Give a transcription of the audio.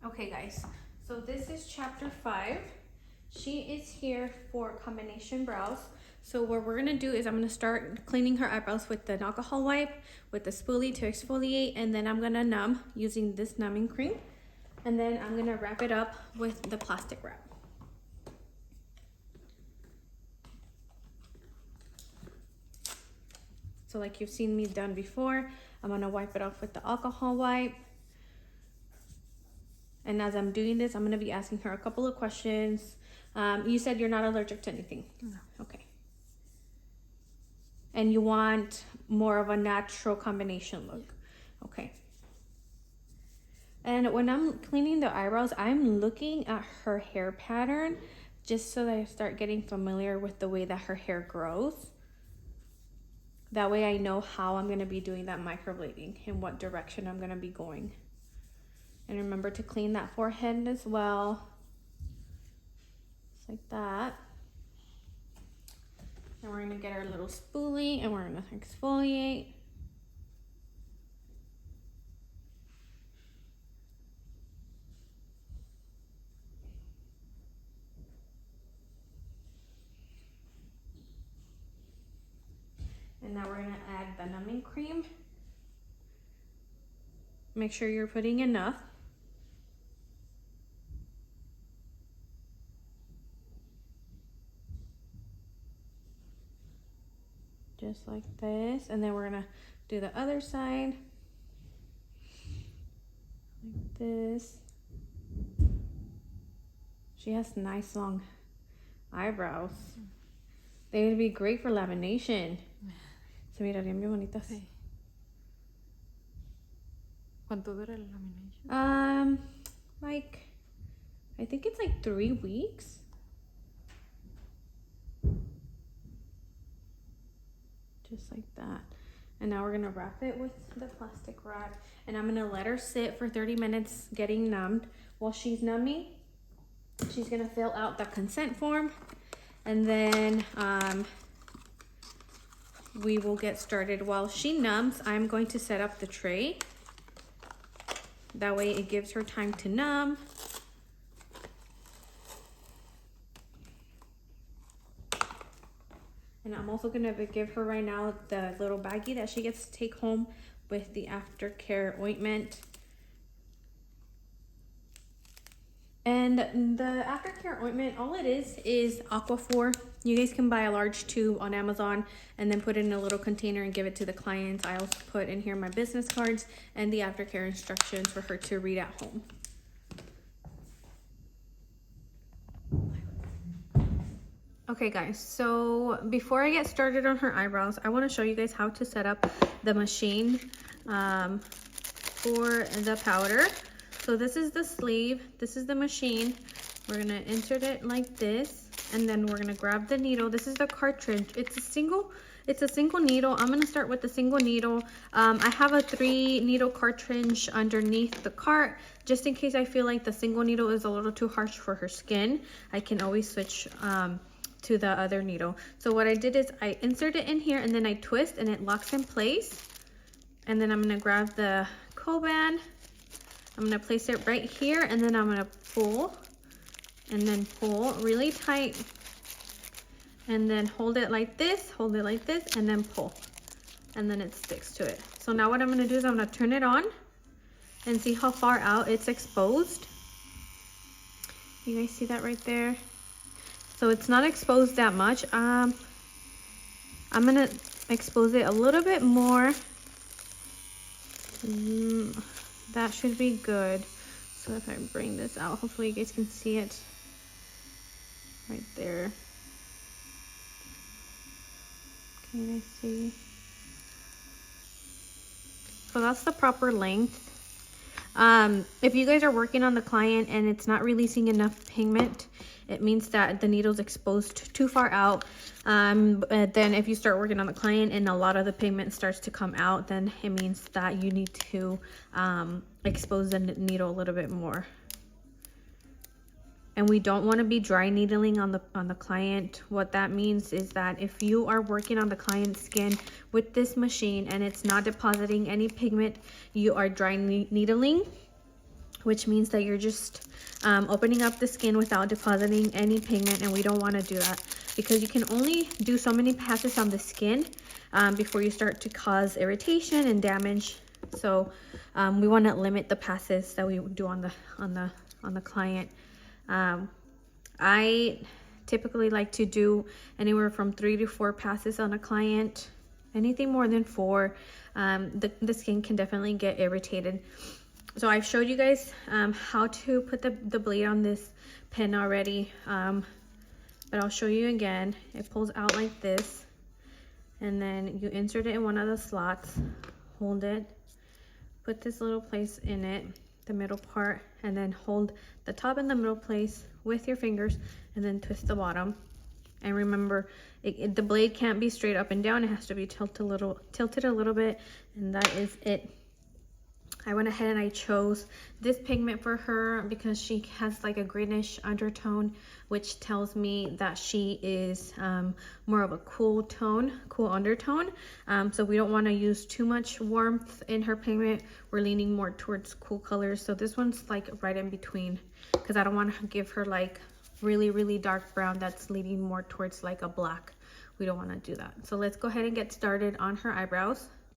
Okay guys, so this is chapter 5. She is here for combination brows. So what we're gonna do is I'm gonna start cleaning her eyebrows with the alcohol wipe, with the spoolie to exfoliate, and then I'm gonna numb using this numbing cream. And then I'm gonna wrap it up with the plastic wrap. So like you've seen me done before, I'm gonna wipe it off with the alcohol wipe. And as I'm doing this, I'm gonna be asking her a couple of questions. You said you're not allergic to anything? No. Okay. And you want more of a natural combination look? Okay. And when I'm cleaning the eyebrows, I'm looking at her hair pattern just so that I start getting familiar with the way that her hair grows. That way I know how I'm gonna be doing that microblading and what direction I'm gonna be going. And remember to clean that forehead as well. Just like that. And we're gonna get our little spoolie and we're gonna exfoliate. And now we're gonna add the numbing cream. Make sure you're putting enough. Just like this. And then we're gonna do the other side. Like this. She has nice long eyebrows. They would be great for lamination. Se mirarían bien bonitas. Sí. ¿Cuánto dura la lamination? Like, I think it's like 3 weeks. Just like that. And now we're gonna wrap it with the plastic wrap. And I'm gonna let her sit for 30 minutes getting numbed. While she's numbing, she's gonna fill out the consent form. And then we will get started. While she numbs, I'm going to set up the tray. That way it gives her time to numb. And I'm also gonna give her right now the little baggie that she gets to take home with the aftercare ointment. And the aftercare ointment, all it is Aquaphor. You guys can buy a large tube on Amazon and then put it in a little container and give it to the clients. I also put in here my business cards and the aftercare instructions for her to read at home. Okay guys, so before I get started on her eyebrows, I want to show you guys how to set up the machine for the powder. So this is the sleeve, this is the machine. We're gonna insert it like this, and then we're gonna grab the needle. This is the cartridge. It's a single needle. I'm gonna start with the single needle. I have a 3 needle cartridge underneath the cart, just in case I feel like the single needle is a little too harsh for her skin. I can always switch to the other needle. So what I did is I insert it in here and then I twist and it locks in place. And then I'm gonna grab the Coban. I'm gonna place it right here and then I'm gonna pull and then pull really tight and then hold it like this, and then pull. And then it sticks to it. So now what I'm gonna do is I'm gonna turn it on and see how far out it's exposed. You guys see that right there? So it's not exposed that much. I'm gonna expose it a little bit more. That should be good. So if I bring this out, hopefully you guys can see it right there. Can you guys see? So that's the proper length. If you guys are working on the client and it's not releasing enough pigment, it means that the needle's exposed too far out. But then if you start working on the client and a lot of the pigment starts to come out, then it means that you need to expose the needle a little bit more. And we don't want to be dry needling on the client. What that means is that if you are working on the client's skin with this machine and it's not depositing any pigment, you are dry needling. which means that you're just opening up the skin without depositing any pigment, and we don't want to do that because you can only do so many passes on the skin before you start to cause irritation and damage. So we want to limit the passes that we do on the client. I typically like to do anywhere from 3 to 4 passes on a client. Anything more than 4, the skin can definitely get irritated. So I've showed you guys how to put the blade on this pen already, but I'll show you again. It pulls out like this, and then you insert it in one of the slots, hold it, put this little place in it, the middle part, and then hold the top and the middle place with your fingers, and then twist the bottom. And remember, the blade can't be straight up and down. It has to be tilted a little bit, and that is it. I went ahead and I chose this pigment for her because she has like a greenish undertone, which tells me that she is more of a cool undertone. So we don't want to use too much warmth in her pigment. We're leaning more towards cool colors. So this one's like right in between, because I don't want to give her like really dark brown that's leaning more towards like a black. We don't want to do that. So let's go ahead and get started on her eyebrows.